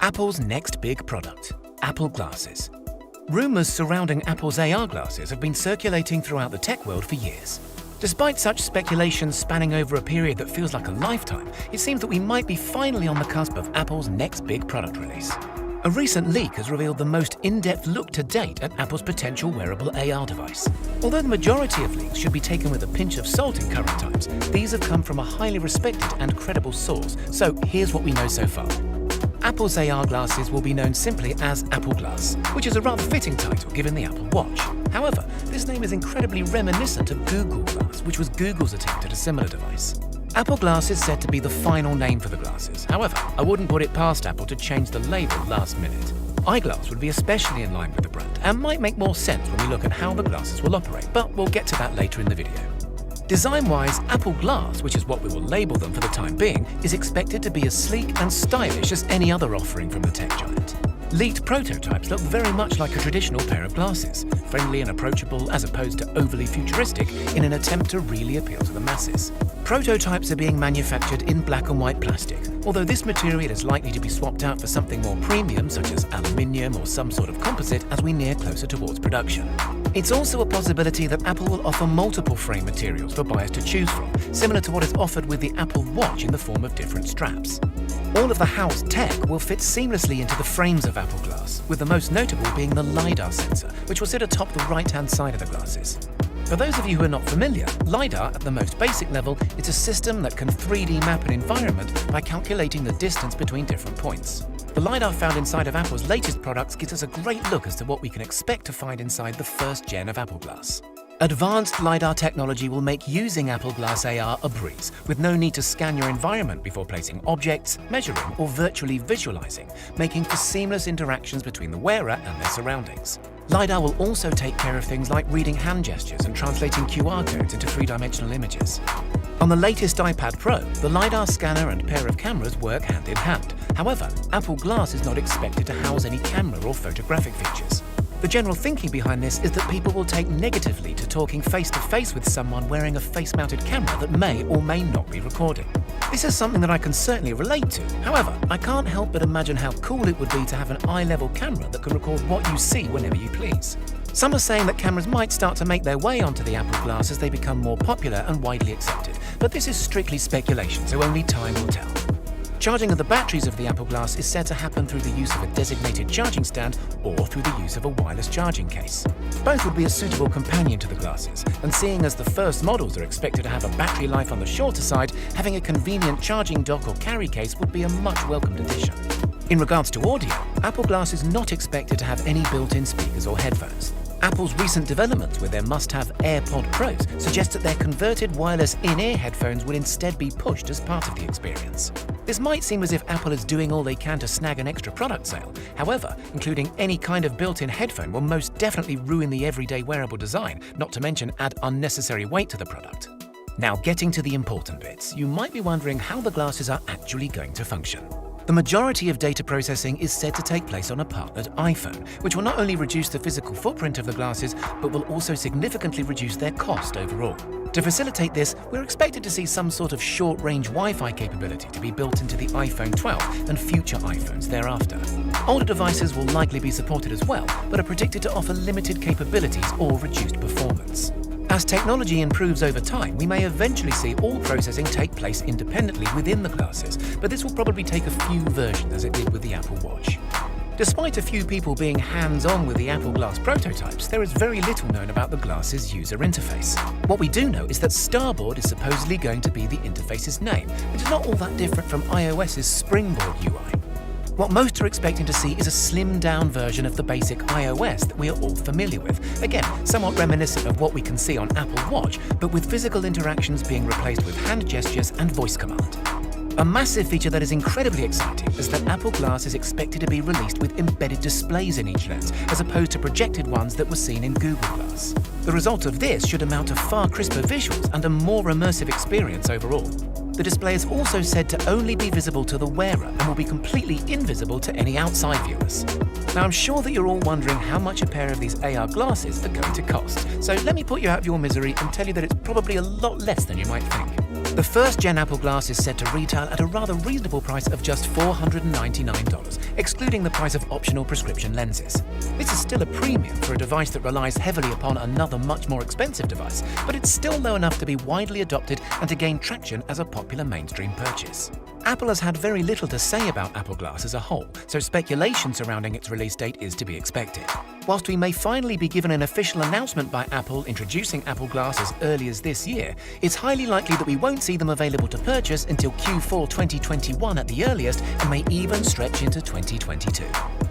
Apple's next big product, Apple Glasses. Rumors surrounding Apple's AR glasses have been circulating throughout the tech world for years. Despite such speculation spanning over a period that feels like a lifetime, it seems that we might be finally on the cusp of Apple's next big product release. A recent leak has revealed the most in-depth look to date at Apple's potential wearable AR device. Although the majority of leaks should be taken with a pinch of salt in current times, these have come from a highly respected and credible source, so here's what we know so far. Apple's AR glasses will be known simply as Apple Glass, which is a rather fitting title given the Apple Watch. However, this name is incredibly reminiscent of Google Glass, which was Google's attempt at a similar device. Apple Glass is said to be the final name for the glasses. However, I wouldn't put it past Apple to change the label last minute. Eyeglass would be especially in line with the brand and might make more sense when we look at how the glasses will operate, but we'll get to that later in the video. Design-wise, Apple Glass, which is what we will label them for the time being, is expected to be as sleek and stylish as any other offering from the tech giant. Leaked prototypes look very much like a traditional pair of glasses, friendly and approachable as opposed to overly futuristic in an attempt to really appeal to the masses. Prototypes are being manufactured in black and white plastic, although this material is likely to be swapped out for something more premium such as aluminium or some sort of composite as we near closer towards production. It's also a possibility that Apple will offer multiple frame materials for buyers to choose from, similar to what is offered with the Apple Watch in the form of different straps. All of the housed tech will fit seamlessly into the frames of Apple Glass, with the most notable being the LiDAR sensor, which will sit atop the right-hand side of the glasses. For those of you who are not familiar, LiDAR, at the most basic level, is a system that can 3D map an environment by calculating the distance between different points. The LiDAR found inside of Apple's latest products gives us a great look as to what we can expect to find inside the first gen of Apple Glass. Advanced LiDAR technology will make using Apple Glass AR a breeze, with no need to scan your environment before placing objects, measuring, or virtually visualizing, making for seamless interactions between the wearer and their surroundings. LiDAR will also take care of things like reading hand gestures and translating QR codes into three-dimensional images. On the latest iPad Pro, the LiDAR scanner and pair of cameras work hand in hand. However, Apple Glass is not expected to house any camera or photographic features. The general thinking behind this is that people will take negatively to talking face-to-face with someone wearing a face-mounted camera that may or may not be recording. This is something that I can certainly relate to. However, I can't help but imagine how cool it would be to have an eye-level camera that can record what you see whenever you please. Some are saying that cameras might start to make their way onto the Apple Glass as they become more popular and widely accepted, but this is strictly speculation, so only time will tell. Charging of the batteries of the Apple Glass is said to happen through the use of a designated charging stand or through the use of a wireless charging case. Both would be a suitable companion to the glasses, and seeing as the first models are expected to have a battery life on the shorter side, having a convenient charging dock or carry case would be a much welcomed addition. In regards to audio, Apple Glass is not expected to have any built-in speakers or headphones. Apple's recent developments with their must-have AirPod Pros suggest that their converted wireless in-ear headphones would instead be pushed as part of the experience. This might seem as if Apple is doing all they can to snag an extra product sale. However, including any kind of built-in headphone will most definitely ruin the everyday wearable design, not to mention add unnecessary weight to the product. Now, getting to the important bits, you might be wondering how the glasses are actually going to function. The majority of data processing is said to take place on a partnered iPhone, which will not only reduce the physical footprint of the glasses, but will also significantly reduce their cost overall. To facilitate this, we're expected to see some sort of short-range Wi-Fi capability to be built into the iPhone 12 and future iPhones thereafter. Older devices will likely be supported as well, but are predicted to offer limited capabilities or reduced performance. As technology improves over time, we may eventually see all processing take place independently within the glasses, but this will probably take a few versions as it did with the Apple Watch. Despite a few people being hands-on with the Apple Glass prototypes, there is very little known about the glasses' user interface. What we do know is that Starboard is supposedly going to be the interface's name, which is not all that different from iOS's Springboard UI. What most are expecting to see is a slimmed-down version of the basic iOS that we are all familiar with. Again, somewhat reminiscent of what we can see on Apple Watch, but with physical interactions being replaced with hand gestures and voice command. A massive feature that is incredibly exciting is that Apple Glass is expected to be released with embedded displays in each lens, as opposed to projected ones that were seen in Google Glass. The result of this should amount to far crisper visuals and a more immersive experience overall. The display is also said to only be visible to the wearer and will be completely invisible to any outside viewers. Now, I'm sure that you're all wondering how much a pair of these AR glasses are going to cost, so let me put you out of your misery and tell you that it's probably a lot less than you might think. The first-gen Apple Glass is set to retail at a rather reasonable price of just $499, excluding the price of optional prescription lenses. This is still a premium for a device that relies heavily upon another much more expensive device, but it's still low enough to be widely adopted and to gain traction as a popular mainstream purchase. Apple has had very little to say about Apple Glass as a whole, so speculation surrounding its release date is to be expected. Whilst we may finally be given an official announcement by Apple introducing Apple Glass as early as this year, it's highly likely that we won't see them available to purchase until Q4 2021 at the earliest and may even stretch into 2022.